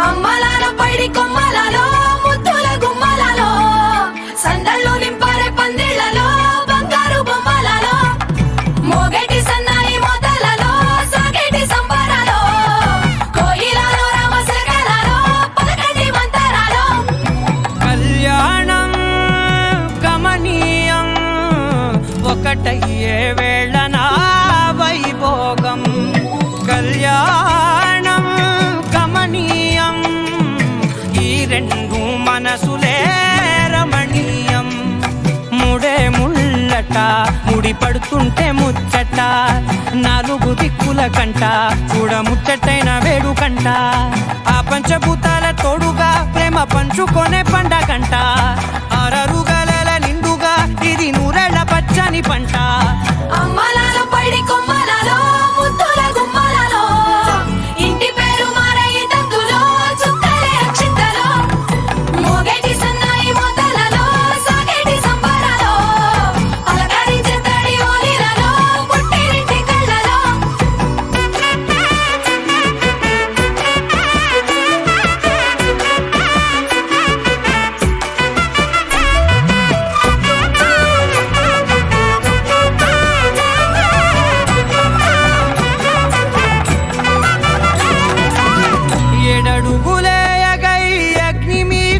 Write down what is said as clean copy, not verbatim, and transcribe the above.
అమ్మలాల పైడి కొమ్మలలో ముద్దుల గుమ్మలలో సందళ్ళు నింపారే పందిళ్లలో బంగారు బొమ్మలలో మోగేటి సన్నాయి మోతలలో సాగేటి సంబరాలో కోయిలలో రామశకలలో పలకటి మంతరాలో కళ్యాణం గమనీయం ఒకటయ్యే వేళ నా వైభోగం కళ్యాణం గమనీయం ఈ రెండు మనసులే రమణీయం ముడే ముళ్ళట ముడి పడుతుంటే ముచ్చట నాలుగు దిక్కుల కంట చూడ ముచ్చటైన వేడుకంట ఆ పంచభూతాల తోడుగా ప్రేమ పంచుకొనే పండగ